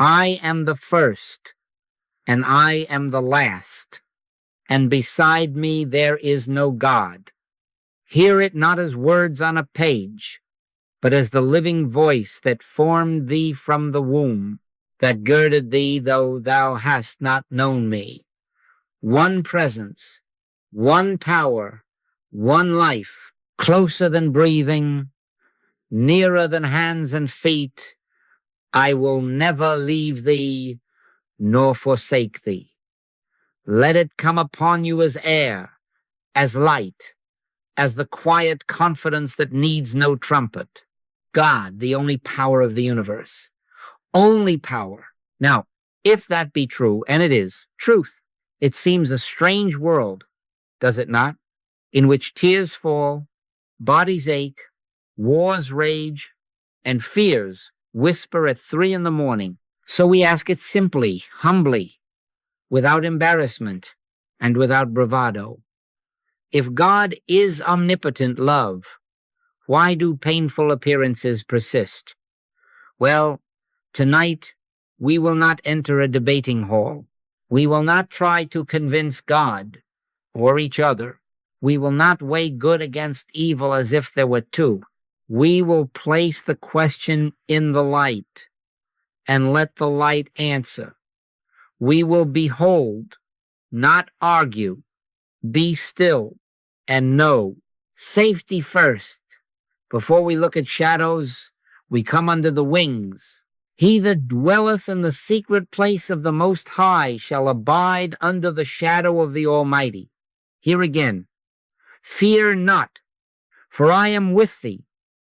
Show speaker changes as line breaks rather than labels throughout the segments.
I am the first, and I am the last, and beside me there is no God. Hear it not as words on a page, but as the living voice that formed thee from the womb, that girded thee though thou hast not known me. One presence, one power, one life, closer than breathing, nearer than hands and feet. I will never leave thee nor forsake thee. Let it come upon you as air, as light, as the quiet confidence that needs no trumpet. God, the only power of the universe. Only power. Now, if that be true, and it is truth, it seems a strange world, does it not? In which tears fall, bodies ache, wars rage, and fears whisper at 3 a.m. So we ask it simply, humbly, without embarrassment, and without bravado. If God is omnipotent love, why do painful appearances persist? Well, tonight we will not enter a debating hall. We will not try to convince God or each other. We will not weigh good against evil as if there were two. We will place the question in the light and let the light answer. We will behold, not argue, be still, and know. Safety first. Before we look at shadows, we come under the wings. He that dwelleth in the secret place of the Most High shall abide under the shadow of the Almighty. Here again, fear not, for I am with thee.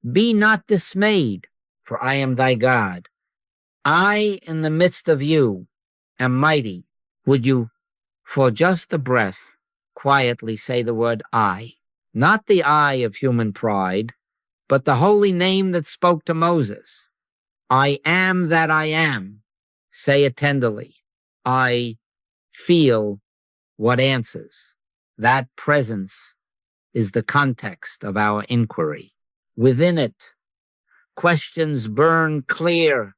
Be not dismayed, for I am thy God. I, in the midst of you, am mighty. Would you, for just a breath, quietly say the word I? Not the I of human pride, but the holy name that spoke to Moses. I am that I am. Say it tenderly. I feel what answers. That presence is the context of our inquiry. Within it, questions burn clear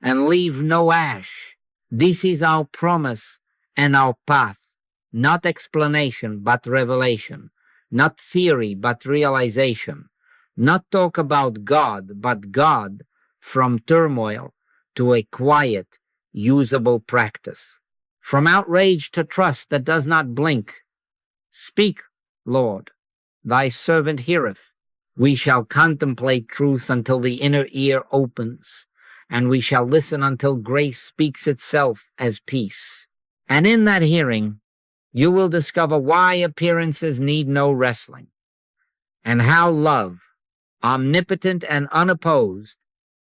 and leave no ash. This is our promise and our path. Not explanation, but revelation. Not theory, but realization. Not talk about God, but God from turmoil to a quiet, usable practice. From outrage to trust that does not blink. Speak, Lord, thy servant heareth. We shall contemplate truth until the inner ear opens, and we shall listen until grace speaks itself as peace. And in that hearing, you will discover why appearances need no wrestling, and how love, omnipotent and unopposed,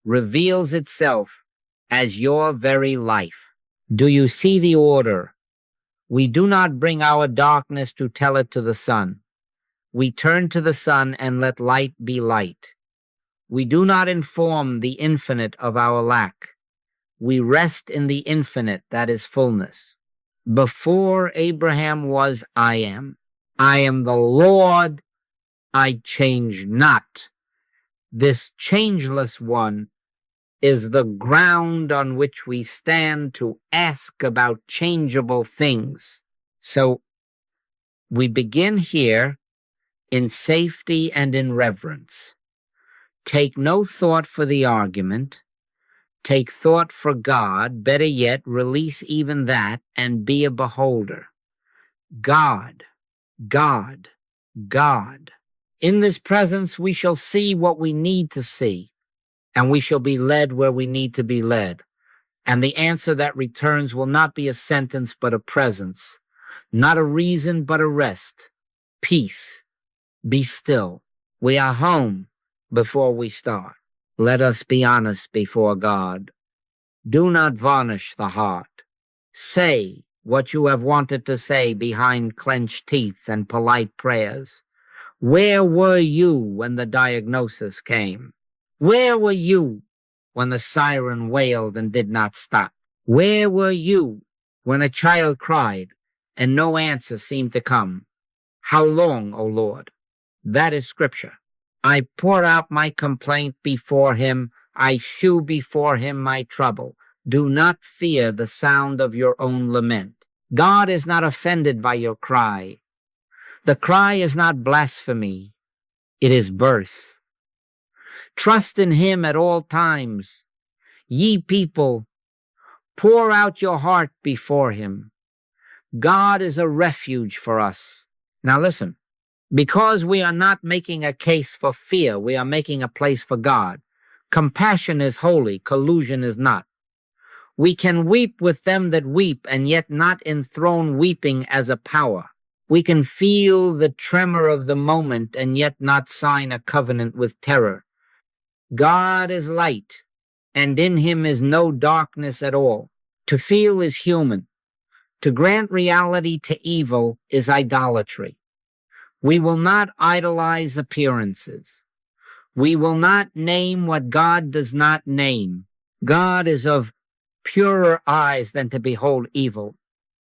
reveals itself as your very life. Do you see the order? We do not bring our darkness to tell it to the sun. We turn to the sun and let light be light. We do not inform the infinite of our lack. We rest in the infinite that is fullness. Before Abraham was, I am. I am the Lord, I change not. This changeless one is the ground on which we stand to ask about changeable things. So we begin here in safety and in reverence. Take no thought for the argument. Take thought for God. Better yet, release even that and be a beholder. God, God, God. In this presence, we shall see what we need to see, and we shall be led where we need to be led. And the answer that returns will not be a sentence, but a presence. Not a reason, but a rest. Peace. Be still. We are home before we start. Let us be honest before God. Do not varnish the heart. Say what you have wanted to say behind clenched teeth and polite prayers. Where were you when the diagnosis came? Where were you when the siren wailed and did not stop? Where were you when a child cried and no answer seemed to come? How long, O Lord? That is scripture. I pour out my complaint before him. I shew before him my trouble. Do not fear the sound of your own lament. God is not offended by your cry. The cry is not blasphemy. It is birth. Trust in him at all times. Ye people, pour out your heart before him. God is a refuge for us. Now listen, because we are not making a case for fear, we are making a place for God. Compassion is holy, collusion is not. We can weep with them that weep and yet not enthrone weeping as a power. We can feel the tremor of the moment and yet not sign a covenant with terror. God is light, and in him is no darkness at all. To feel is human. To grant reality to evil is idolatry. We will not idolize appearances. We will not name what God does not name. God is of purer eyes than to behold evil.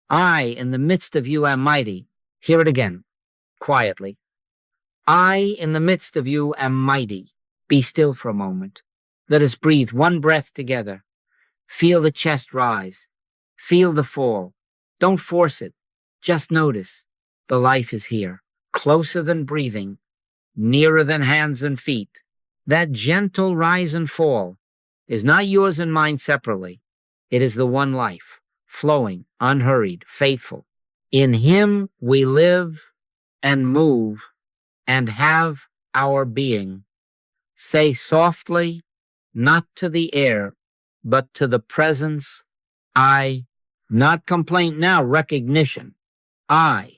I, in the midst of you, am mighty. Hear it again, quietly. I, in the midst of you, am mighty. Be still for a moment. Let us breathe one breath together. Feel the chest rise. Feel the fall. Don't force it. Just notice. The life is here, closer than breathing, nearer than hands and feet. That gentle rise and fall is not yours and mine separately. It is the one life, flowing, unhurried, faithful. In him we live and move and have our being. Say softly, not to the air, but to the presence, I, not complaint now, recognition. I,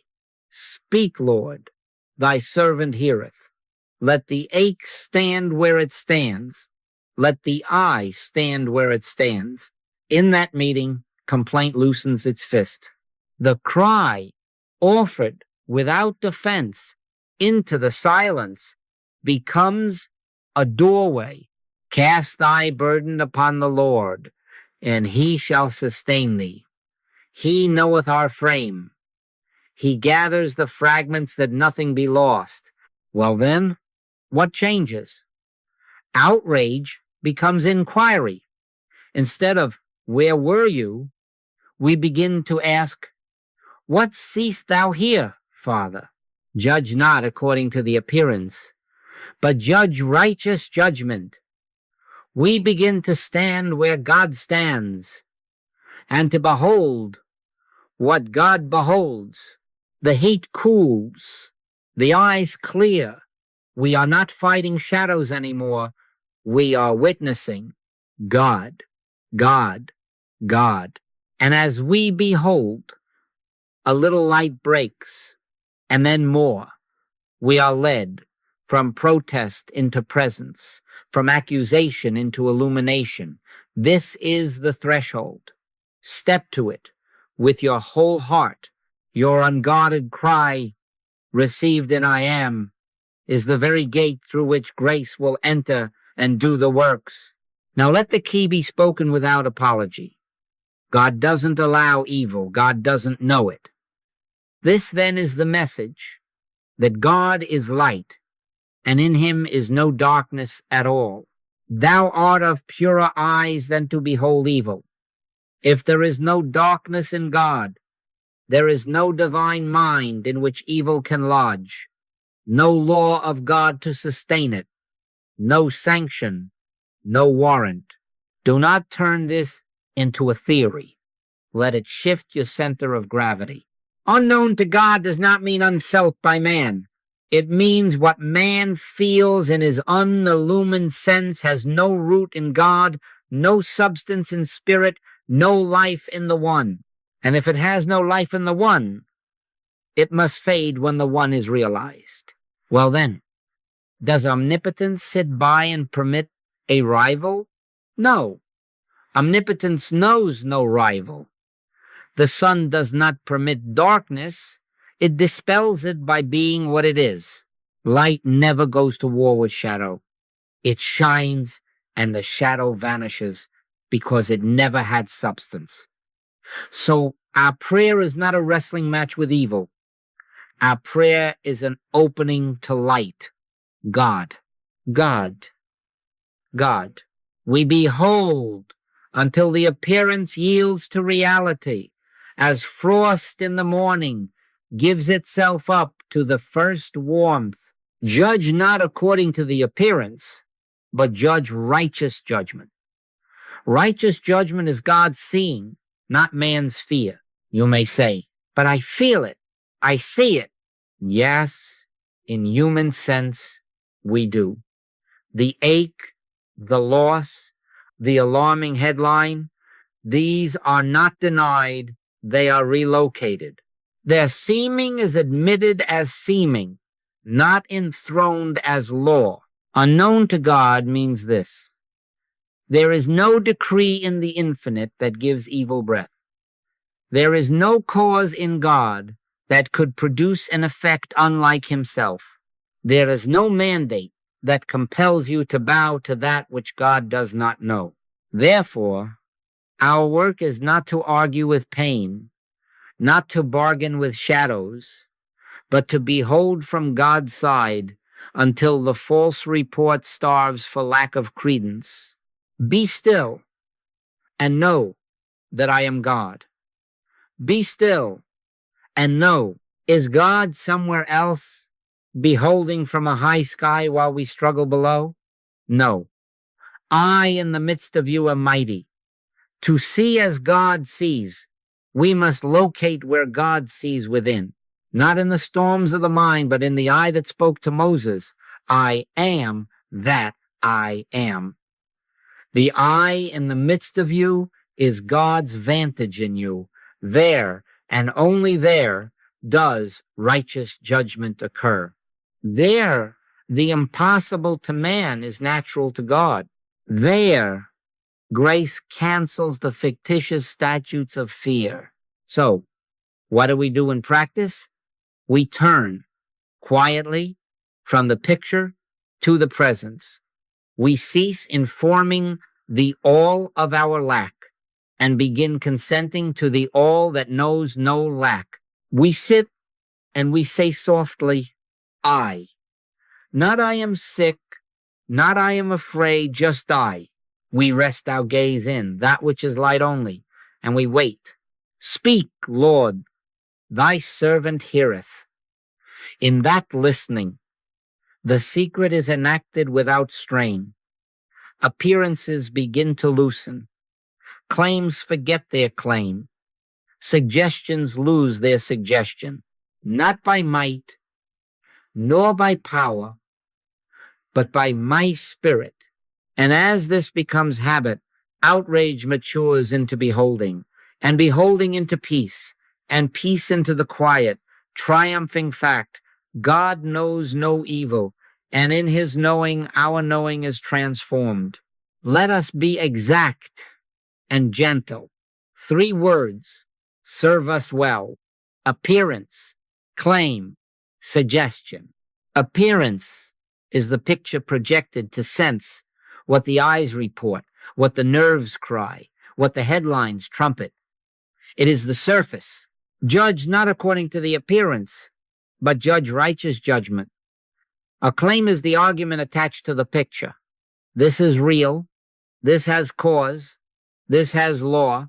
speak, Lord, thy servant heareth. Let the ache stand where it stands. Let the I stand where it stands. In that meeting, complaint loosens its fist. The cry, offered without defense into the silence, becomes a doorway. Cast thy burden upon the Lord, and he shall sustain thee. He knoweth our frame. He gathers the fragments that nothing be lost. Well then, what changes? Outrage becomes inquiry. Instead of, where were you? We begin to ask, what seest thou here, Father? Judge not according to the appearance, but judge righteous judgment. We begin to stand where God stands, and to behold what God beholds. The hate cools, the eyes clear. We are not fighting shadows anymore. We are witnessing God, God, God. And as we behold, a little light breaks, and then more. We are led from protest into presence, from accusation into illumination. This is the threshold. Step to it with your whole heart. Your unguarded cry, received in I am, is the very gate through which grace will enter and do the works. Now let the key be spoken without apology. God doesn't allow evil. God doesn't know it. This then is the message, that God is light, and in him is no darkness at all. Thou art of purer eyes than to behold evil. If there is no darkness in God, there is no divine mind in which evil can lodge, no law of God to sustain it, no sanction, no warrant. Do not turn this into a theory. Let it shift your center of gravity. Unknown to God does not mean unfelt by man. It means what man feels in his unillumined sense has no root in God, no substance in spirit, no life in the one. And if it has no life in the one, it must fade when the one is realized. Well then, does omnipotence sit by and permit a rival? No. Omnipotence knows no rival. The sun does not permit darkness. It dispels it by being what it is. Light never goes to war with shadow. It shines and the shadow vanishes because it never had substance. So our prayer is not a wrestling match with evil. Our prayer is an opening to light. God, God, God. We behold until the appearance yields to reality, as frost in the morning gives itself up to the first warmth. Judge not according to the appearance, but judge righteous judgment. Righteous judgment is God's seeing, not man's fear. You may say, but I feel it. I see it. Yes, in human sense, we do. The ache, the loss, the alarming headline, these are not denied, they are relocated. Their seeming is admitted as seeming, not enthroned as law. Unknown to God means this: there is no decree in the infinite that gives evil breath. There is no cause in God that could produce an effect unlike himself. There is no mandate that compels you to bow to that which God does not know. Therefore, our work is not to argue with pain, not to bargain with shadows, but to behold from God's side until the false report starves for lack of credence. Be still and know that I am God. Be still and know, is God somewhere else, beholding from a high sky while we struggle below? No. I in the midst of you am mighty. To see as God sees, we must locate where God sees within, not in the storms of the mind, but in the eye that spoke to Moses. I am that I am. The I in the midst of you is God's vantage in you. There, and only there, does righteous judgment occur. There, the impossible to man is natural to God. There, grace cancels the fictitious statutes of fear. So, what do we do in practice? We turn quietly from the picture to the presence. We cease informing the all of our lack and begin consenting to the all that knows no lack. We sit and we say softly, I. Not I am sick, not I am afraid, just I. We rest our gaze in that which is light only, and we wait. Speak, Lord, thy servant heareth. In that listening, the secret is enacted without strain. Appearances begin to loosen. Claims forget their claim. Suggestions lose their suggestion, not by might, nor by power, but by my spirit. And as this becomes habit, outrage matures into beholding, and beholding into peace, and peace into the quiet, triumphing fact. God knows no evil, and in his knowing, our knowing is transformed. Let us be exact and gentle. 3 words serve us well: appearance, claim, suggestion. Appearance is the picture projected to sense what the eyes report, what the nerves cry, what the headlines trumpet. It is the surface. Judge not according to the appearance, but judge righteous judgment. A claim is the argument attached to the picture. This is real. This has cause. This has law.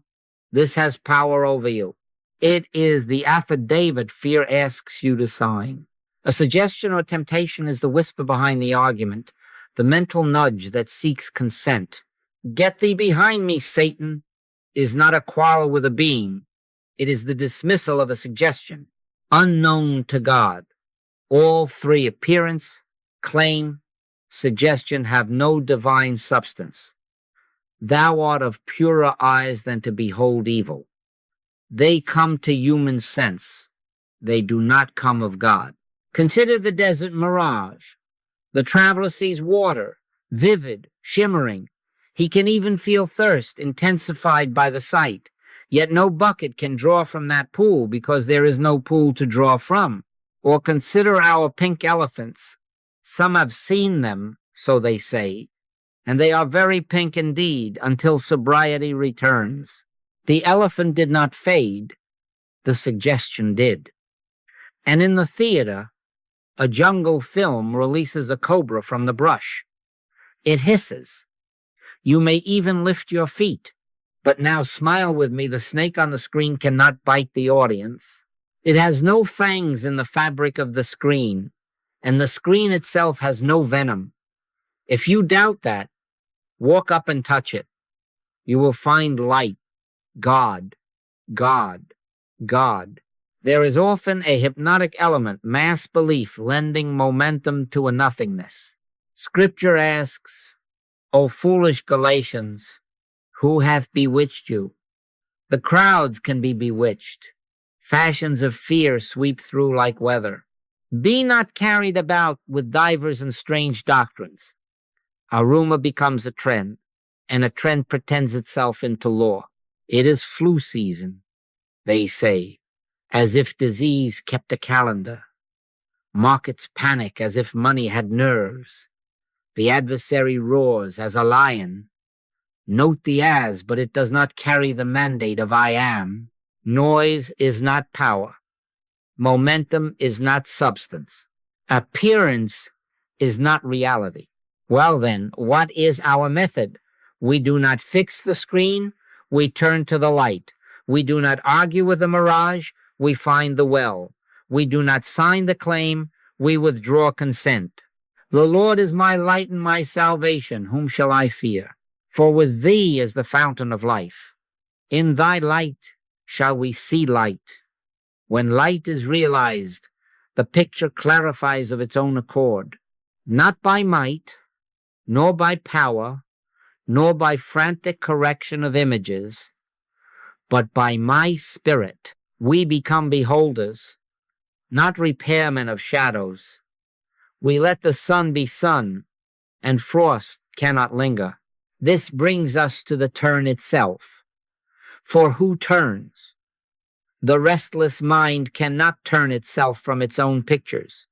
This has power over you. It is the affidavit fear asks you to sign. A suggestion or temptation is the whisper behind the argument, the mental nudge that seeks consent. Get thee behind me, Satan, is not a quarrel with a being. It is the dismissal of a suggestion. Unknown to God, all 3, appearance, claim, suggestion, have no divine substance. Thou art of purer eyes than to behold evil. They come to human sense. They do not come of God. Consider the desert mirage. The traveler sees water, vivid, shimmering. He can even feel thirst, intensified by the sight. Yet no bucket can draw from that pool because there is no pool to draw from. Or consider our pink elephants. Some have seen them, so they say, and they are very pink indeed until sobriety returns. The elephant did not fade. The suggestion did. And in the theater, a jungle film releases a cobra from the brush. It hisses. You may even lift your feet. But now smile with me. The snake on the screen cannot bite the audience. It has no fangs in the fabric of the screen, and the screen itself has no venom. If you doubt that, walk up and touch it. You will find light, God, God, God. There is often a hypnotic element, mass belief, lending momentum to a nothingness. Scripture asks, O foolish Galatians, who hath bewitched you? The crowds can be bewitched. Fashions of fear sweep through like weather. Be not carried about with divers and strange doctrines. A rumor becomes a trend, and a trend pretends itself into law. It is flu season, they say, as if disease kept a calendar. Markets panic as if money had nerves. The adversary roars as a lion. Note the as, but it does not carry the mandate of I am. Noise is not power. Momentum is not substance. Appearance is not reality. Well then, what is our method? We do not fix the screen, we turn to the light. We do not argue with the mirage, we find the well. We do not sign the claim, we withdraw consent. The Lord is my light and my salvation, whom shall I fear? For with thee is the fountain of life. In thy light shall we see light. When light is realized, the picture clarifies of its own accord, not by might, nor by power, nor by frantic correction of images, but by my spirit. We become beholders, not repairmen of shadows. We let the sun be sun, and frost cannot linger. This brings us to the turn itself. For who turns? The restless mind cannot turn itself from its own pictures.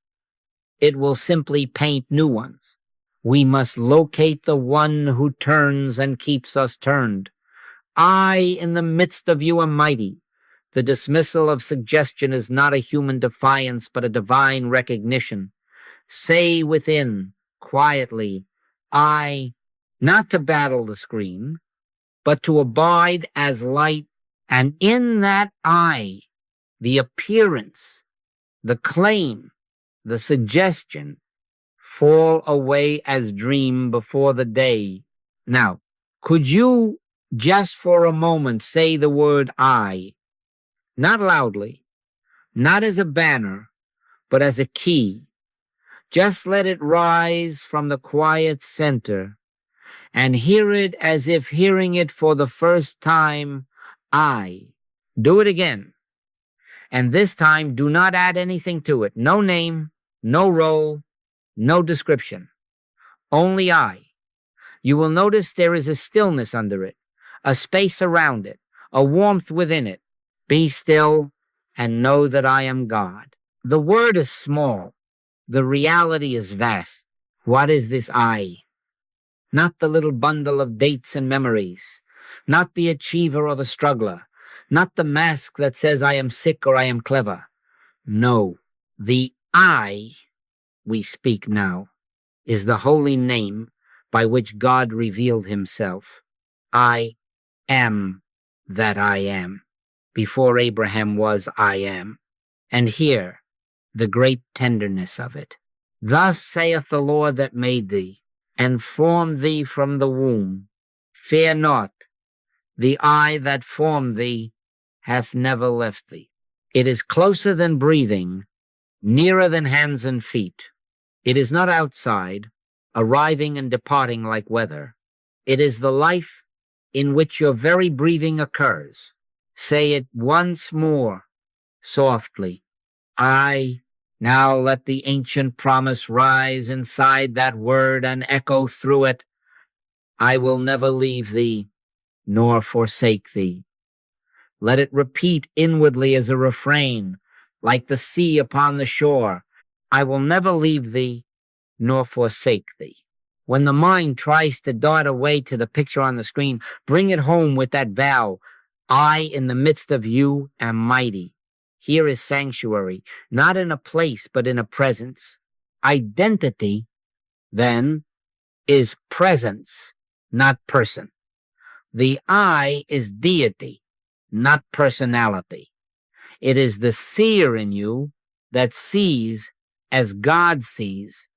It will simply paint new ones. We must locate the one who turns and keeps us turned. I, in the midst of you, am mighty. The dismissal of suggestion is not a human defiance, but a divine recognition. Say within, quietly, I, not to battle the screen, but to abide as light, and in that I, the appearance, the claim, the suggestion, fall away as dream before the day. Now, could you just for a moment say the word I, not loudly, not as a banner, but as a key? Just let it rise from the quiet center and hear it as if hearing it for the first time. I. Do it again. And this time, do not add anything to it. No name, no role, no description. Only I. You will notice there is a stillness under it, a space around it, a warmth within it. Be still and know that I am God. The word is small. The reality is vast. What is this I? Not the little bundle of dates and memories, not the achiever or the struggler, not the mask that says I am sick or I am clever. No, the I we speak now is the holy name by which God revealed himself. I am that I am. Before Abraham was, I am. And here, the great tenderness of it. Thus saith the Lord that made thee, and formed thee from the womb. Fear not, the I that formed thee hath never left thee. It is closer than breathing, nearer than hands and feet. It is not outside, arriving and departing like weather. It is the life in which your very breathing occurs. Say it once more, softly. I. Now let the ancient promise rise inside that word and echo through it. I will never leave thee, nor forsake thee. Let it repeat inwardly as a refrain, like the sea upon the shore. I will never leave thee, nor forsake thee. When the mind tries to dart away to the picture on the screen, bring it home with that vow. I, in the midst of you, am mighty. Here is sanctuary, not in a place, but in a presence. Identity, then, is presence, not person. The I is deity, not personality. It is the seer in you that sees as God sees,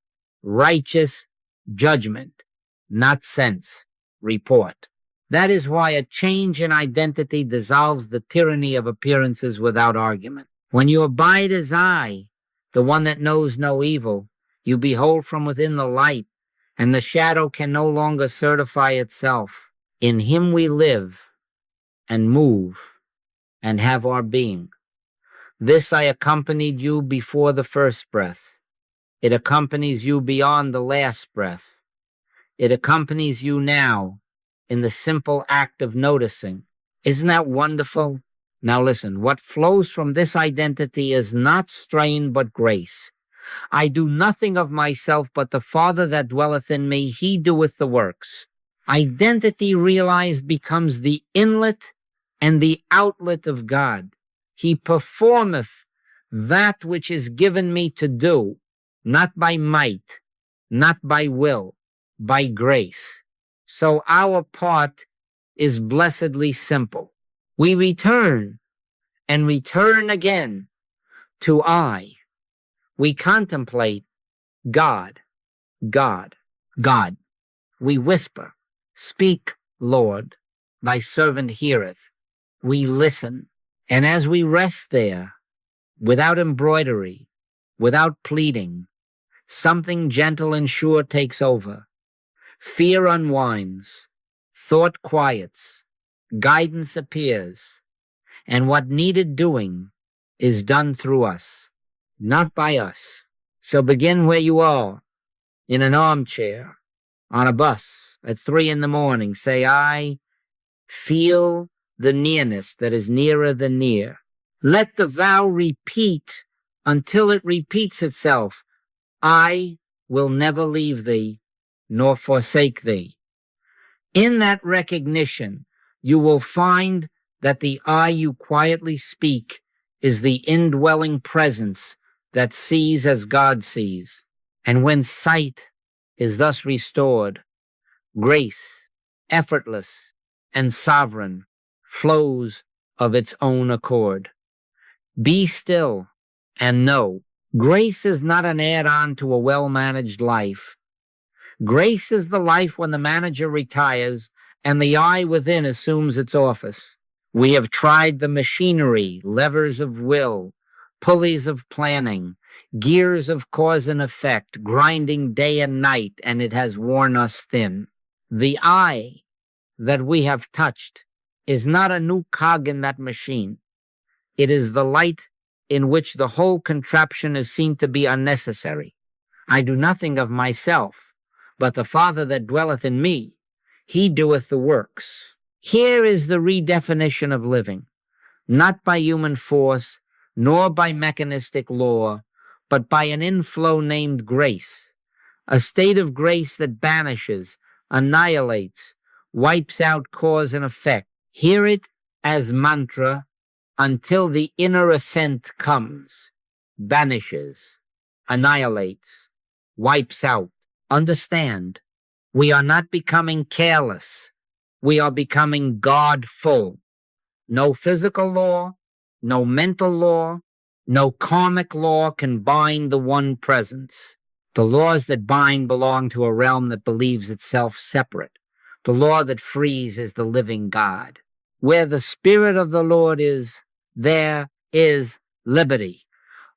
righteous judgment, not sense, report. That is why a change in identity dissolves the tyranny of appearances without argument. When you abide as I, the one that knows no evil, you behold from within the light, and the shadow can no longer certify itself. In him we live and move and have our being. This I accompanied you before the first breath. It accompanies you beyond the last breath. It accompanies you now in the simple act of noticing. Isn't that wonderful? Now listen, what flows from this identity is not strain but grace. I do nothing of myself, but the Father that dwelleth in me, he doeth the works. Identity realized becomes the inlet and the outlet of God. He performeth that which is given me to do, not by might, not by will, by grace. So our part is blessedly simple. We return and return again to I. We contemplate God, God, God. We whisper, speak, Lord, thy servant heareth. We listen. And as we rest there, without embroidery, without pleading, something gentle and sure takes over. Fear unwinds, thought quiets, guidance appears, and what needed doing is done through us, not by us. So begin where you are, in an armchair, on a bus, at 3 a.m. Say, I feel the nearness that is nearer than near. Let the vow repeat until it repeats itself. I will never leave thee, nor forsake thee. In that recognition, you will find that the I you quietly speak is the indwelling presence that sees as God sees. And when sight is thus restored, grace, effortless and sovereign, flows of its own accord. Be still and know. Grace is not an add-on to a well-managed life. Grace is the life when the manager retires and the I within assumes its office. We have tried the machinery, levers of will, pulleys of planning, gears of cause and effect, grinding day and night, and it has worn us thin. The I that we have touched is not a new cog in that machine. It is the light in which the whole contraption is seen to be unnecessary. I do nothing of myself, but the Father that dwelleth in me, he doeth the works. Here is the redefinition of living, not by human force, nor by mechanistic law, but by an inflow named grace, a state of grace that banishes, annihilates, wipes out cause and effect. Hear it as mantra until the inner ascent comes, banishes, annihilates, wipes out. Understand, we are not becoming careless. We are becoming God-full. No physical law, no mental law, no karmic law can bind the one presence. The laws that bind belong to a realm that believes itself separate. The law that frees is the living God. Where the Spirit of the Lord is, there is liberty.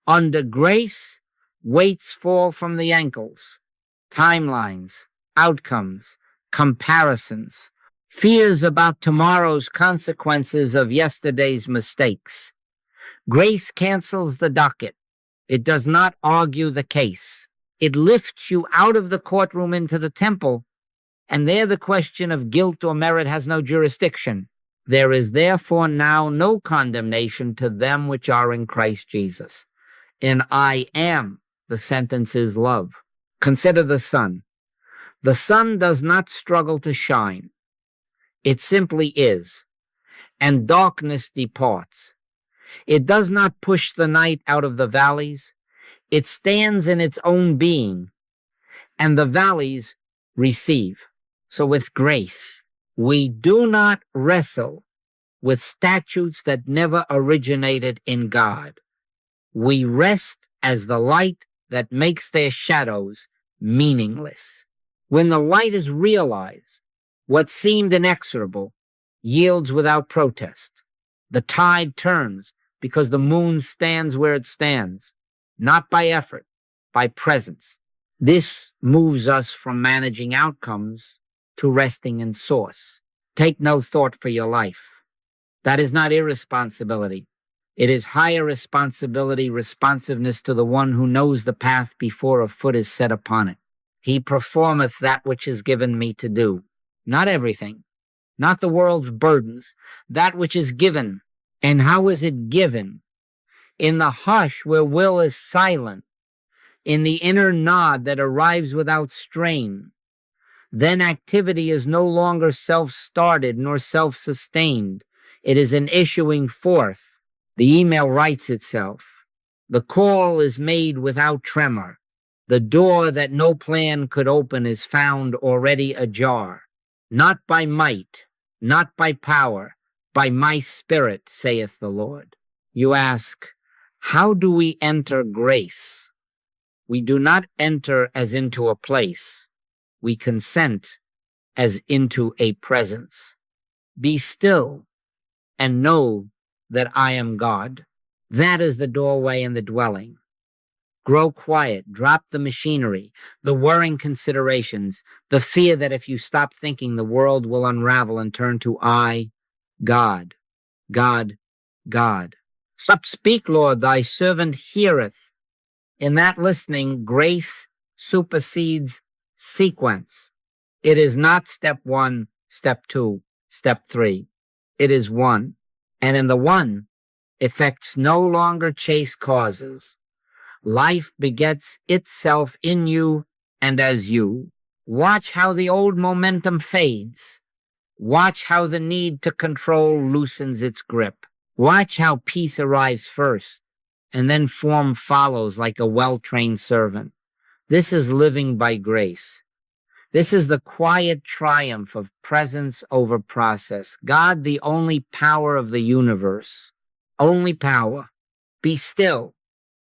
Under grace, weights fall from the ankles. Timelines, outcomes, comparisons, fears about tomorrow's consequences of yesterday's mistakes. Grace cancels the docket. It does not argue the case. It lifts you out of the courtroom into the temple, and there the question of guilt or merit has no jurisdiction. There is therefore now no condemnation to them which are in Christ Jesus. In I am, the sentence is love. Consider the sun. The sun does not struggle to shine. It simply is, and darkness departs. It does not push the night out of the valleys. It stands in its own being, and the valleys receive. So with grace, We do not wrestle with statutes that never originated in God. We rest as the light that makes their shadows meaningless. When the light is realized, what seemed inexorable yields without protest. The tide turns because the moon stands where it stands, not by effort, by presence. This moves us from managing outcomes to resting in source. Take no thought for your life. That is not irresponsibility. It is higher responsibility, responsiveness to the one who knows the path before a foot is set upon it. He performeth that which is given me to do. Not everything, not the world's burdens, that which is given. And how is it given? In the hush where will is silent, in the inner nod that arrives without strain. Then activity is no longer self-started nor self-sustained. It is an issuing forth. The email writes itself. The call is made without tremor. The door that no plan could open is found already ajar. Not by might, not by power, by my spirit, saith the Lord. You ask, how do we enter grace? We do not enter as into a place. We consent as into a presence. Be still and know that I am God. That is the doorway and the dwelling. Grow quiet, drop the machinery, the worrying considerations, the fear that if you stop thinking, the world will unravel and turn to I, God, God, God. Stop, speak, Lord, thy servant heareth. In that listening, grace supersedes sequence. It is not step 1, step 2, step 3. It is one. And in the one, effects no longer chase causes. Life begets itself in you and as you. Watch how the old momentum fades. Watch how the need to control loosens its grip. Watch how peace arrives first, and then form follows like a well-trained servant. This is living by grace. This is the quiet triumph of presence over process. God, the only power of the universe. Only power. Be still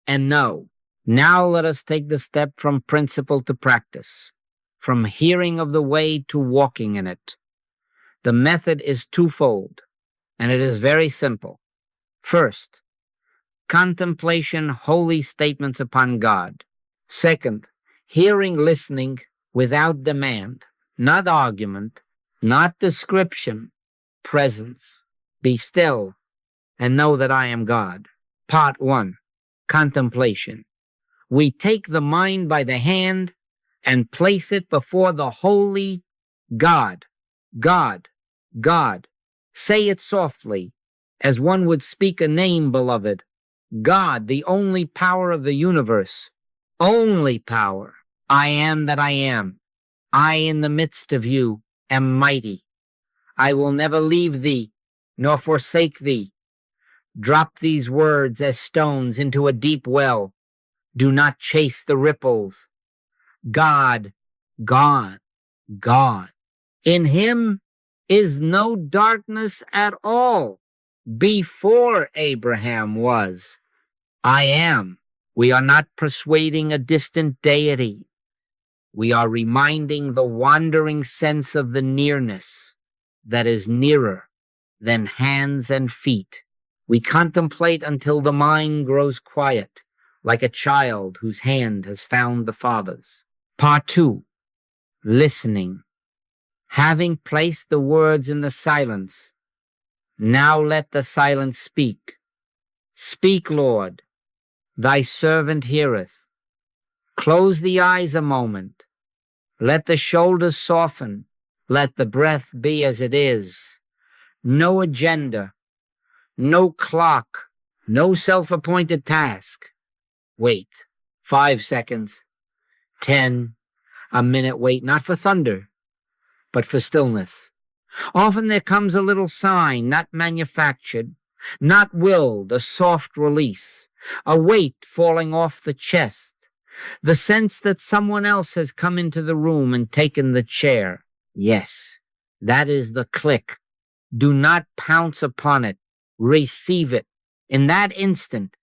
and know. Now let us take the step from principle to practice, from hearing of the way to walking in it. The method is twofold, and it is very simple. First, contemplation, holy statements upon God. Second, hearing, listening without demand, not argument, not description, presence. Be still and know that I am God. Part 1, contemplation. We take the mind by the hand and place it before the holy God. God, God. Say it softly, as one would speak a name, beloved. God, the only power of the universe. Only power. I am that I am. I in the midst of you am mighty. I will never leave thee, nor forsake thee. Drop these words as stones into a deep well. Do not chase the ripples. God, God, God. In him is no darkness at all. Before Abraham was, I am. We are not persuading a distant deity. We are reminding the wandering sense of the nearness that is nearer than hands and feet. We contemplate until the mind grows quiet, like a child whose hand has found the Father's. Part 2, listening. Having placed the words in the silence, now let the silence speak. Speak, Lord, thy servant heareth. Close the eyes a moment. Let the shoulders soften. Let the breath be as it is. No agenda, no clock, no self-appointed task. Wait, 5 seconds, 10, a minute wait, not for thunder, but for stillness. Often there comes a little sign, not manufactured, not willed, a soft release, a weight falling off the chest, the sense that someone else has come into the room and taken the chair. Yes, That is the click. Do not pounce upon it. Receive it. In that instant,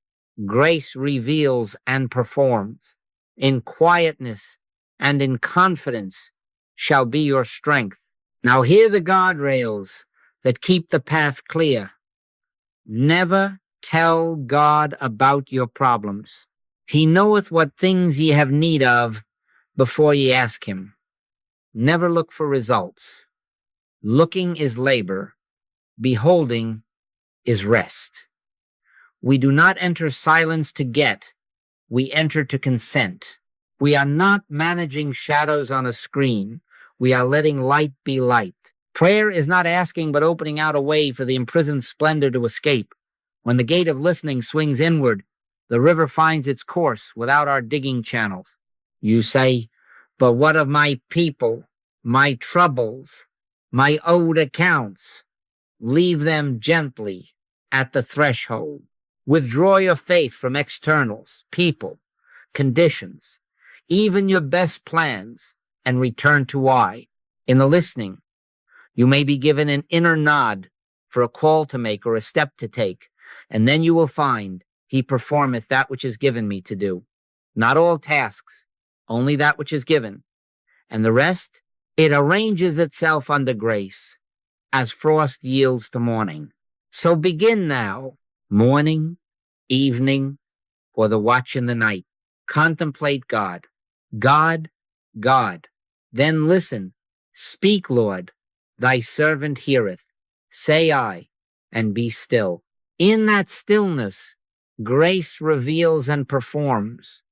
grace reveals and performs. In quietness and in confidence shall be your strength. Now hear the guardrails that keep the path clear. Never tell God about your problems. He knoweth what things ye have need of before ye ask him. Never look for results. Looking is labor. Beholding is rest. We do not enter silence to get. We enter to consent. We are not managing shadows on a screen. We are letting light be light. Prayer is not asking but opening out a way for the imprisoned splendor to escape. When the gate of listening swings inward, the river finds its course without our digging channels. You say, but what of my people, my troubles, my owed accounts? Leave them gently at the threshold. Withdraw your faith from externals, people, conditions, even your best plans, and return to why. In the listening, you may be given an inner nod for a call to make or a step to take, and then you will find he performeth that which is given me to do. Not all tasks, only that which is given. And the rest, it arranges itself under grace, as frost yields to morning. So begin now, morning, evening, or the watch in the night. Contemplate God. God, God. Then listen. Speak, Lord. Thy servant heareth. Say I, and be still. In that stillness, grace reveals and performs,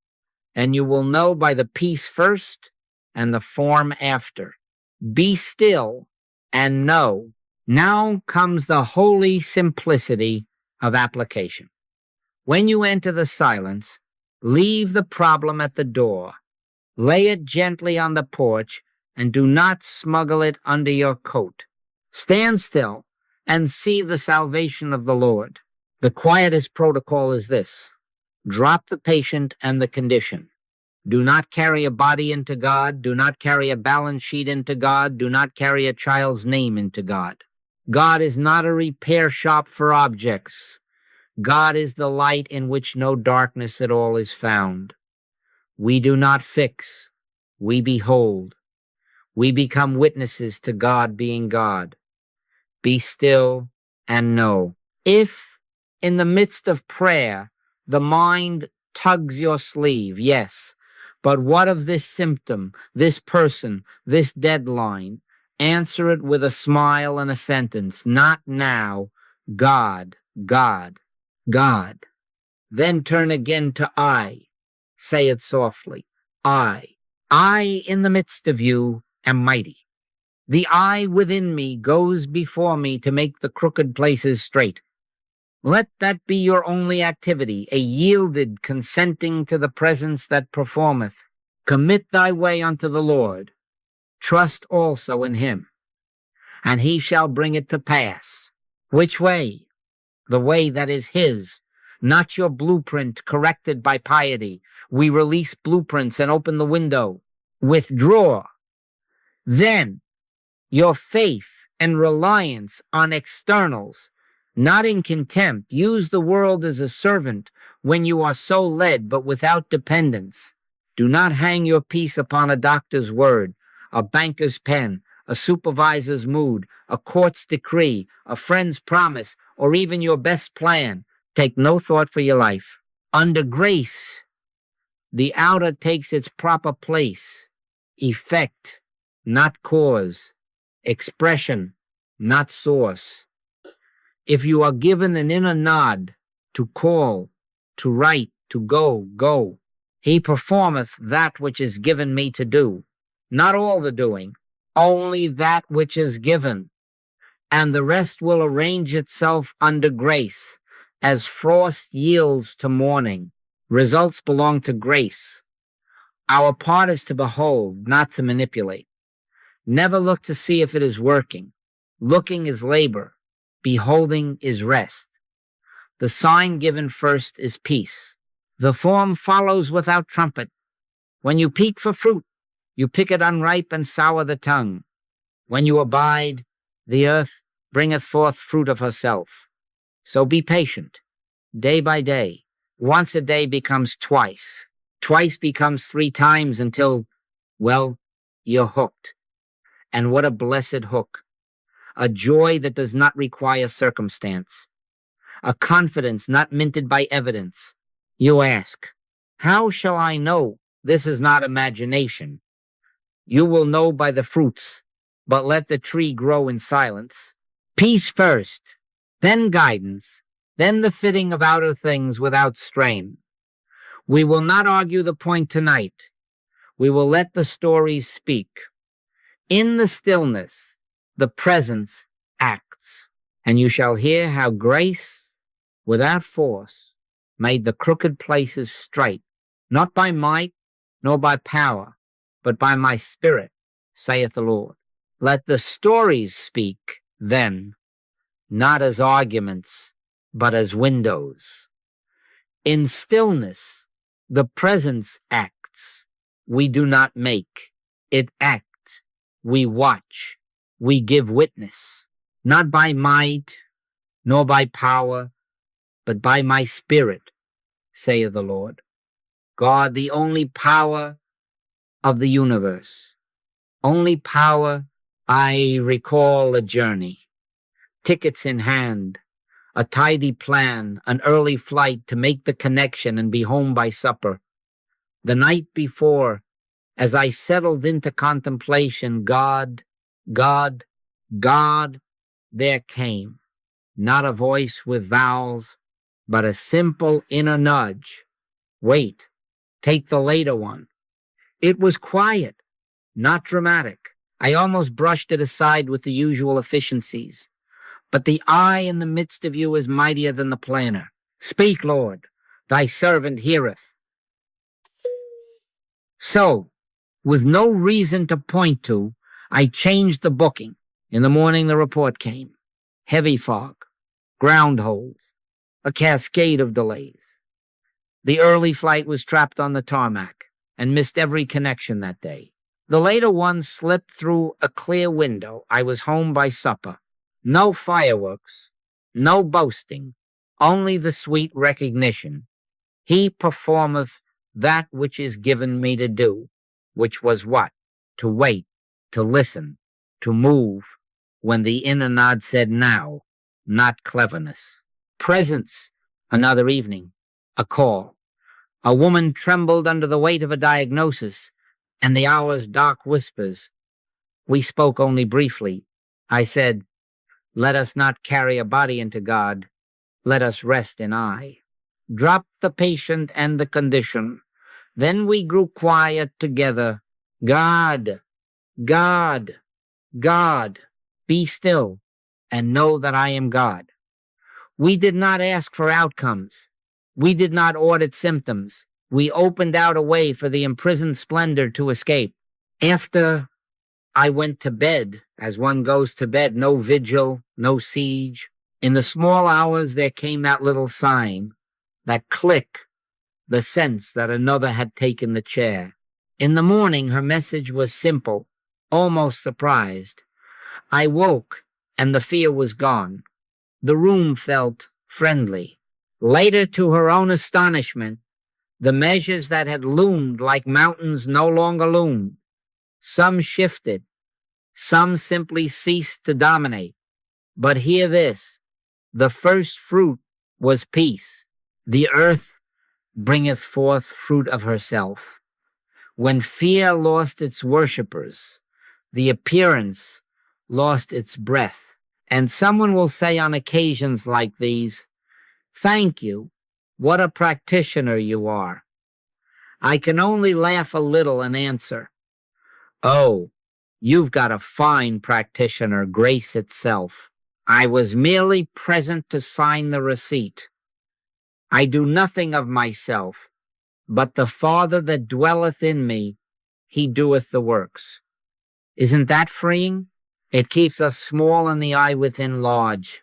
and you will know by the peace first and the form after. Be still and know. Now comes the holy simplicity of application. When you enter the silence, leave the problem at the door. Lay it gently on the porch and do not smuggle it under your coat. Stand still and see the salvation of the Lord. The quietest protocol is this. Drop the patient and the condition. Do not carry a body into God. Do not carry a balance sheet into God. Do not carry a child's name into God. God is not a repair shop for objects. God is the light in which no darkness at all is found. We do not fix. We behold. We become witnesses to God being God. Be still and know. If in the midst of prayer, the mind tugs your sleeve, yes, but what of this symptom, this person, this deadline? Answer it with a smile and a sentence. Not now. God, God, God. Then turn again to I. Say it softly. I in the midst of you am mighty. The I within me goes before me to make the crooked places straight. Let that be your only activity, a yielded consenting to the presence that performeth. Commit thy way unto the Lord. Trust also in him, and he shall bring it to pass. Which way? The way that is his, not your blueprint corrected by piety. We release blueprints and open the window. Withdraw. Then your faith and reliance on externals, not in contempt. Use the world as a servant when you are so led, but without dependence. Do not hang your peace upon a doctor's word, a banker's pen, a supervisor's mood, a court's decree, a friend's promise, or even your best plan. Take no thought for your life. Under grace, the outer takes its proper place. Effect, not cause. Expression, not source. If you are given an inner nod to call, to write, to go, go. He performeth that which is given me to do. Not all the doing, only that which is given. And the rest will arrange itself under grace, as frost yields to morning. Results belong to grace. Our part is to behold, not to manipulate. Never look to see if it is working. Looking is labor. Beholding is rest. The sign given first is peace. The form follows without trumpet. When you peek for fruit, you pick it unripe and sour the tongue. When you abide, the earth bringeth forth fruit of herself. So be patient, day by day. Once a day becomes twice. Twice becomes 3 times until, well, you're hooked. And what a blessed hook. A joy that does not require circumstance. A confidence not minted by evidence. You ask, how shall I know this is not imagination? You will know by the fruits, but let the tree grow in silence. Peace first, then guidance, then the fitting of outer things without strain. We will not argue the point tonight. We will let the stories speak. In the stillness, the presence acts, and you shall hear how grace, without force, made the crooked places straight, not by might, nor by power, but by my spirit, saith the Lord. Let the stories speak, then, not as arguments, but as windows. In stillness, the presence acts. We do not make. It acts. We watch. We give witness. Not by might, nor by power, but by my spirit, saith the Lord. God, the only power of the universe. Only power. I recall a journey. Tickets in hand. A tidy plan, an early flight to make the connection and be home by supper. The night before, as I settled into contemplation, God, there came, not a voice with vowels, but a simple inner nudge. Wait, take the later one. It was quiet, not dramatic. I almost brushed it aside with the usual efficiencies. But the eye in the midst of you is mightier than the planner. Speak, Lord, thy servant heareth. So, with no reason to point to, I changed the booking. In the morning the report came. Heavy fog, ground holes, a cascade of delays. The early flight was trapped on the tarmac and missed every connection that day. The later one slipped through a clear window. I was home by supper. No fireworks, no boasting, only the sweet recognition. He performeth that which is given me to do, which was what? To wait, to listen, to move, when the inner nod said now, not cleverness. Presence, another evening, a call. A woman trembled under the weight of a diagnosis and the hour's dark whispers. We spoke only briefly. I said, let us not carry a body into God. Let us rest in I. Drop the patient and the condition. Then we grew quiet together. God, God, God, be still and know that I am God. We did not ask for outcomes. We did not audit symptoms. We opened out a way for the imprisoned splendor to escape. After I went to bed, as one goes to bed, no vigil, no siege. In the small hours there came that little sign, that click, the sense that another had taken the chair. In the morning her message was simple, almost surprised. I woke and the fear was gone. The room felt friendly. Later, to her own astonishment, the measures that had loomed like mountains no longer loomed. Some shifted. Some simply ceased to dominate. But hear this, the first fruit was peace. The earth bringeth forth fruit of herself. When fear lost its worshippers, the appearance lost its breath. And someone will say on occasions like these, thank you, what a practitioner you are. I can only laugh a little and answer, oh, you've got a fine practitioner, grace itself. I was merely present to sign the receipt. I do nothing of myself, but the Father that dwelleth in me, he doeth the works. Isn't that freeing? It keeps us small and the eye within large,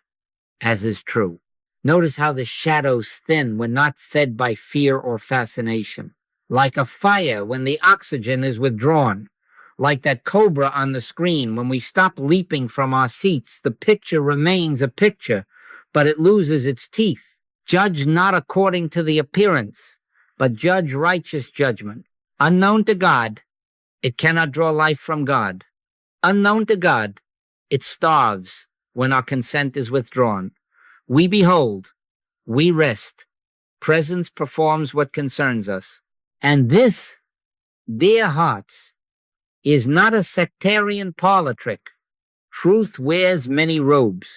as is true. Notice how the shadows thin when not fed by fear or fascination. Like a fire when the oxygen is withdrawn. Like that cobra on the screen, when we stop leaping from our seats, the picture remains a picture, but it loses its teeth. Judge not according to the appearance, but judge righteous judgment. Unknown to God, it cannot draw life from God. Unknown to God, it starves when our consent is withdrawn. We behold, we rest. Presence performs what concerns us. And this, dear hearts, is not a sectarian parlor trick. Truth wears many robes.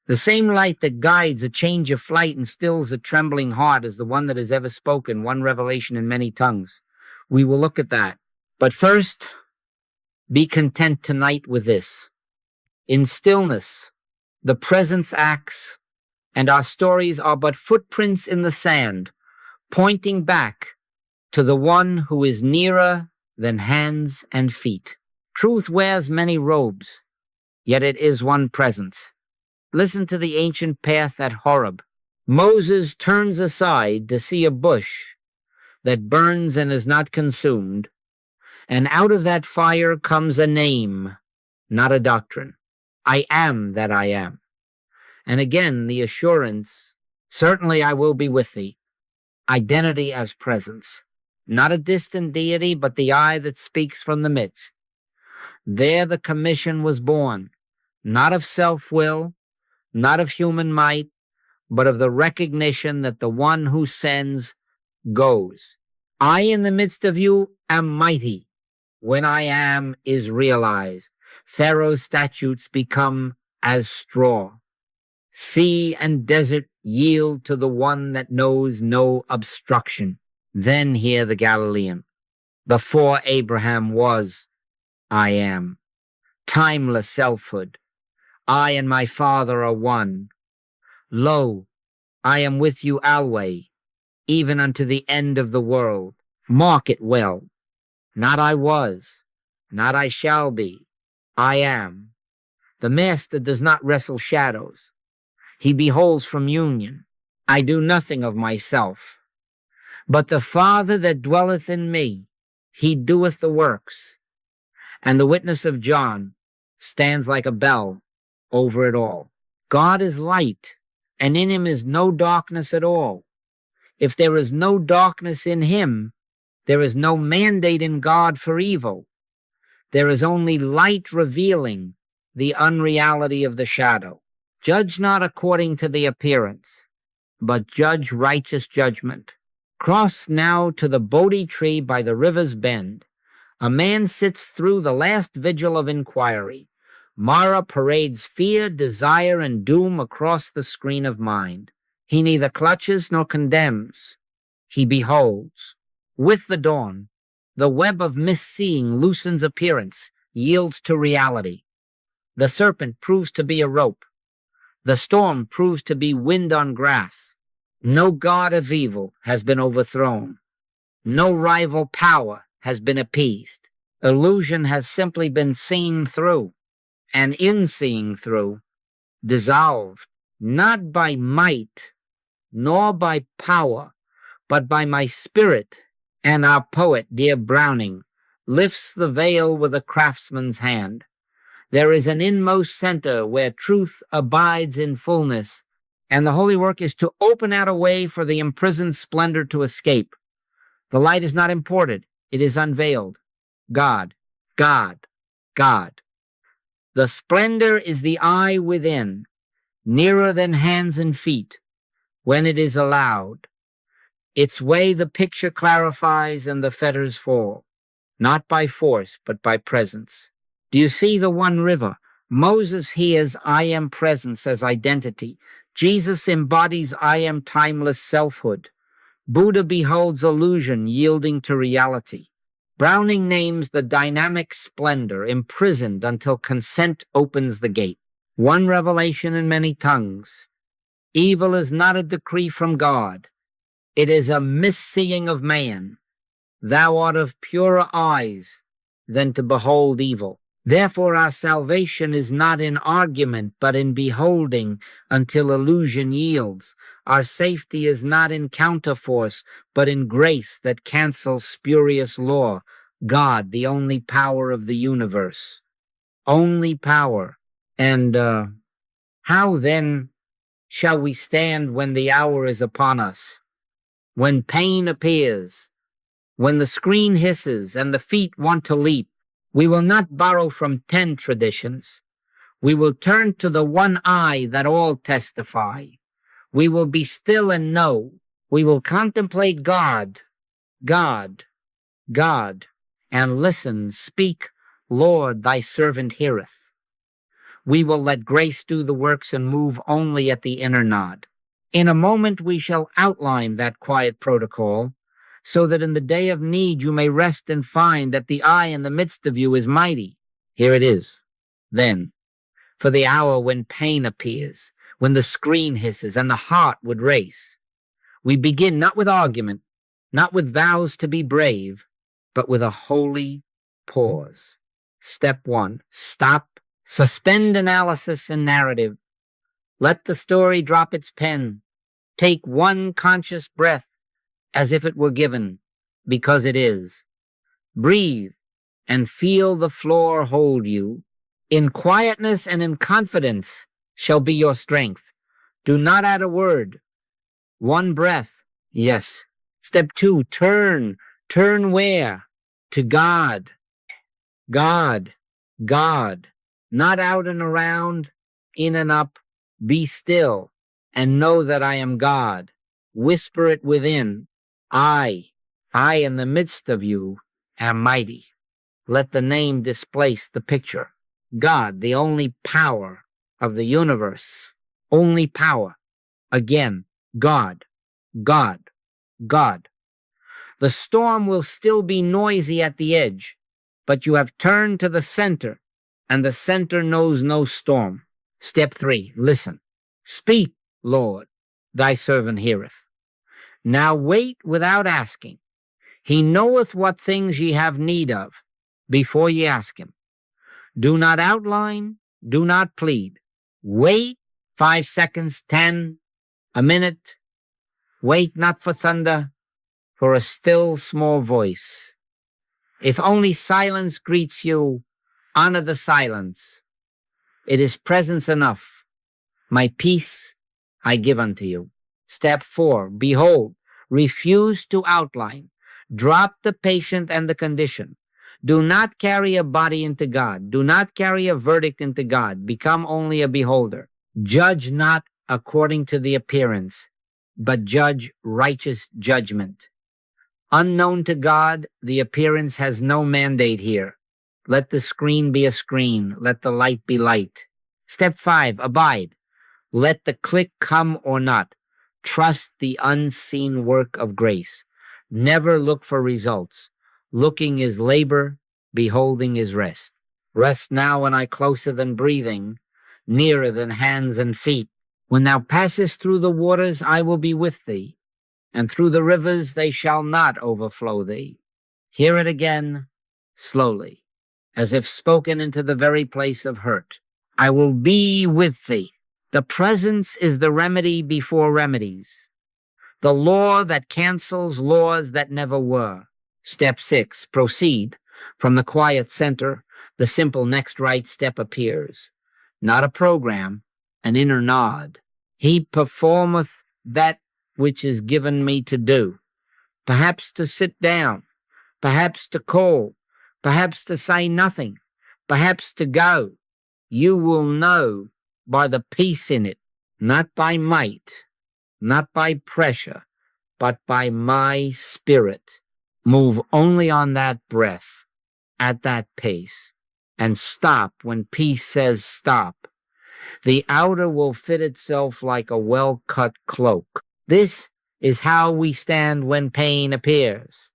The same light that guides a change of flight and stills a trembling heart is the one that has ever spoken, one revelation in many tongues. We will look at that. But first, be content tonight with this. In stillness, the presence acts, and our stories are but footprints in the sand, pointing back to the one who is nearer than hands and feet. Truth wears many robes, yet it is one presence. Listen to the ancient path at Horeb. Moses turns aside to see a bush that burns and is not consumed, and out of that fire comes a name, not a doctrine. I am that I am. And again, the assurance, certainly I will be with thee. Identity as presence. Not a distant deity, but the I that speaks from the midst. There the commission was born, not of self-will, not of human might, but of the recognition that the one who sends goes. I in the midst of you am mighty. When I am is realized. Pharaoh's statutes become as straw. Sea and desert yield to the one that knows no obstruction. Then hear the Galilean. Before Abraham was, I am. Timeless selfhood. I and my Father are one. Lo, I am with you alway, even unto the end of the world. Mark it well. Not I was, not I shall be. I am. The Master does not wrestle shadows. He beholds from union. I do nothing of myself. But the Father that dwelleth in me, he doeth the works. And the witness of John stands like a bell over it all. God is light, and in him is no darkness at all. If there is no darkness in him, there is no mandate in God for evil. There is only light revealing the unreality of the shadow. Judge not according to the appearance, but judge righteous judgment. Cross now to the Bodhi tree by the river's bend. A man sits through the last vigil of inquiry. Mara parades fear, desire, and doom across the screen of mind. He neither clutches nor condemns. He beholds. With the dawn, the web of misseeing loosens appearance, yields to reality. The serpent proves to be a rope. The storm proves to be wind on grass. No god of evil has been overthrown. No rival power has been appeased. Illusion has simply been seen through, and in seeing through, dissolved, not by might, nor by power, but by my spirit. And our poet, dear Browning, lifts the veil with a craftsman's hand. There is an inmost center where truth abides in fullness, and the holy work is to open out a way for the imprisoned splendor to escape. The light is not imported, it is unveiled. God, God, God. The splendor is the eye within, nearer than hands and feet, when it is allowed. Its way the picture clarifies and the fetters fall, not by force, but by presence. Do you see the one river? Moses hears I am presence as identity. Jesus embodies I am timeless selfhood. Buddha beholds illusion yielding to reality. Browning names the dynamic splendor imprisoned until consent opens the gate. One revelation in many tongues. Evil is not a decree from God. It is a misseeing of man. Thou art of purer eyes than to behold evil. Therefore our salvation is not in argument, but in beholding until illusion yields. Our safety is not in counterforce, but in grace that cancels spurious law. God, the only power of the universe. Only power. And how then shall we stand when the hour is upon us? When pain appears, when the screen hisses and the feet want to leap, we will not borrow from 10 traditions. We will turn to the one eye that all testify. We will be still and know. We will contemplate God, God, God, and listen, speak, Lord, thy servant heareth. We will let grace do the works and move only at the inner nod. In a moment we shall outline that quiet protocol, so that in the day of need you may rest and find that the I in the midst of you is mighty. Here it is. Then, for the hour when pain appears, when the screen hisses and the heart would race, we begin not with argument, not with vows to be brave, but with a holy pause. Step 1, stop, suspend analysis and narrative. Let the story drop its pen. Take one conscious breath as if it were given, because it is. Breathe and feel the floor hold you. In quietness and in confidence shall be your strength. Do not add a word. One breath. Yes. Step 2, turn. Turn where? To God. God. God. Not out and around, in and up. Be still and know that I am God. Whisper it within. I in the midst of you am mighty. Let the name displace the picture. God, the only power of the universe. Only power. Again, God, God, God. The storm will still be noisy at the edge, but you have turned to the center, and the center knows no storm. Step 3, listen. Speak, Lord, thy servant heareth. Now wait without asking. He knoweth what things ye have need of before ye ask him. Do not outline, do not plead. Wait 5 seconds, 10, a minute. Wait not for thunder, for a still small voice. If only silence greets you, honor the silence. It is presence enough. My peace I give unto you. Step 4, behold, refuse to outline. Drop the patient and the condition. Do not carry a body into God. Do not carry a verdict into God. Become only a beholder. Judge not according to the appearance, but judge righteous judgment. Unknown to God, the appearance has no mandate here. Let the screen be a screen. Let the light be light. Step 5, abide. Let the click come or not. Trust the unseen work of grace. Never look for results. Looking is labor, beholding is rest. Rest now and I closer than breathing, nearer than hands and feet. When thou passest through the waters, I will be with thee, and through the rivers they shall not overflow thee. Hear it again, slowly, as if spoken into the very place of hurt. I will be with thee. The presence is the remedy before remedies. The law that cancels laws that never were. Step 6, proceed. From the quiet center, the simple next right step appears. Not a program, an inner nod. He performeth that which is given me to do. Perhaps to sit down, perhaps to call, perhaps to say nothing, perhaps to go. You will know by the peace in it, not by might, not by pressure, but by my spirit. Move only on that breath, at that pace, and stop when peace says stop. The outer will fit itself like a well-cut cloak. This is how we stand when pain appears.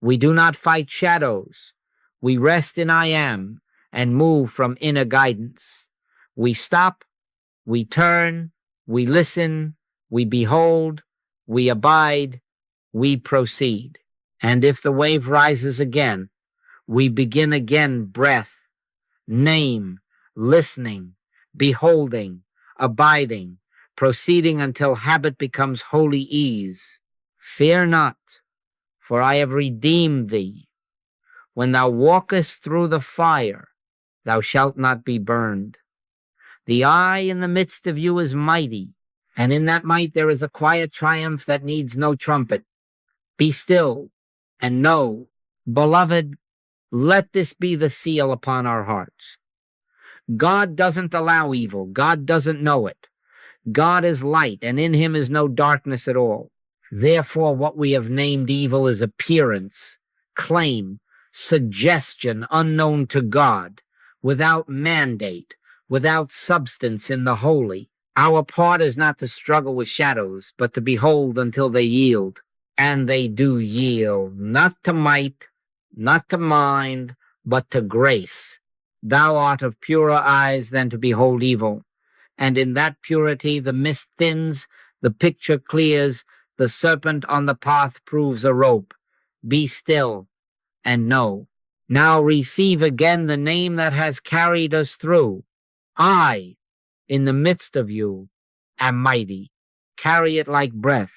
We do not fight shadows. We rest in I am and move from inner guidance. We stop, we turn, we listen, we behold, we abide, we proceed. And if the wave rises again, we begin again breath, name, listening, beholding, abiding, proceeding until habit becomes holy ease. Fear not, for I have redeemed thee. When thou walkest through the fire, thou shalt not be burned. The I in the midst of you is mighty, and in that might there is a quiet triumph that needs no trumpet. Be still and know, beloved, let this be the seal upon our hearts. God doesn't allow evil. God doesn't know it. God is light, and in him is no darkness at all. Therefore, what we have named evil is appearance, claim, suggestion unknown to God, without mandate, without substance in the holy. Our part is not to struggle with shadows, but to behold until they yield. And they do yield, not to might, not to mind, but to grace. Thou art of purer eyes than to behold evil. And in that purity the mist thins, the picture clears, the serpent on the path proves a rope. Be still and know. Now receive again the name that has carried us through. I, in the midst of you, am mighty. Carry it like breath,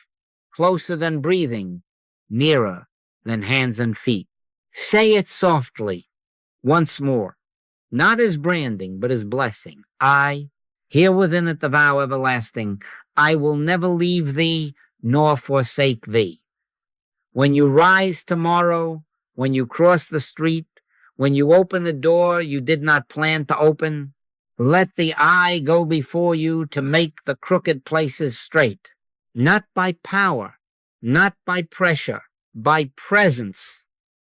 closer than breathing, nearer than hands and feet. Say it softly, once more, not as branding, but as blessing. I, here within it the vow everlasting, I will never leave thee nor forsake thee. When you rise tomorrow, when you cross the street, when you open the door you did not plan to open, let the I go before you to make the crooked places straight. Not by power, not by pressure, by presence.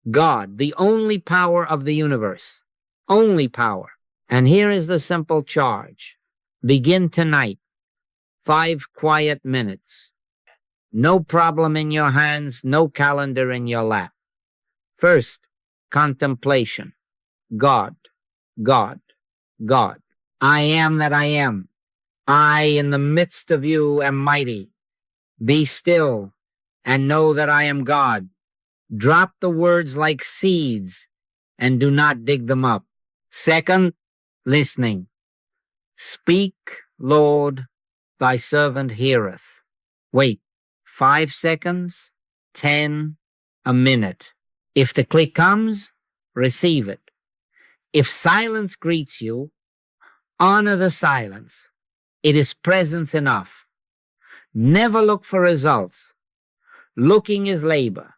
God, the only power of the universe. Only power. And here is the simple charge. Begin tonight. 5 quiet minutes. No problem in your hands, no calendar in your lap. First, contemplation. God, God, God. I am that I am. I in the midst of you am mighty. Be still and know that I am God. Drop the words like seeds and do not dig them up. Second, listening. Speak, Lord, thy servant heareth. Wait 5 seconds, 10, a minute. If the click comes, receive it. If silence greets you, honor the silence. It is presence enough. Never look for results. Looking is labor.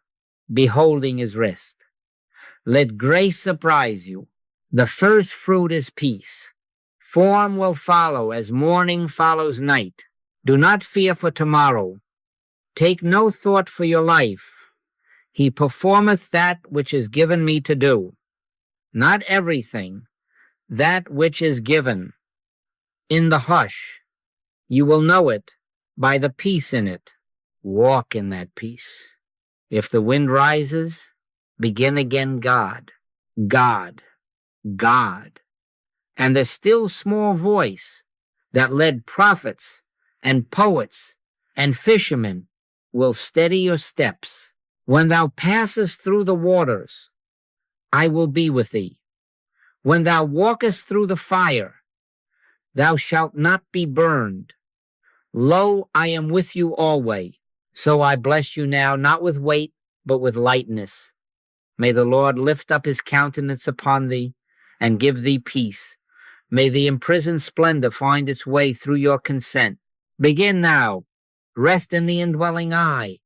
Beholding is rest. Let grace surprise you. The first fruit is peace. Form will follow as morning follows night. Do not fear for tomorrow. Take no thought for your life. He performeth that which is given me to do. Not everything, that which is given. In the hush, you will know it by the peace in it. Walk in that peace. If the wind rises, begin again God, God, God. And the still small voice that led prophets and poets and fishermen will steady your steps. When thou passest through the waters, I will be with thee. When thou walkest through the fire, thou shalt not be burned. Lo, I am with you always. So I bless you now, not with weight, but with lightness. May the Lord lift up his countenance upon thee and give thee peace. May the imprisoned splendor find its way through your consent. Begin now. Rest in the indwelling eye,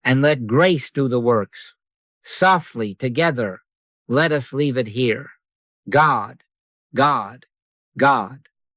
and let grace do the works. Softly, together, let us leave it here. God, God, God.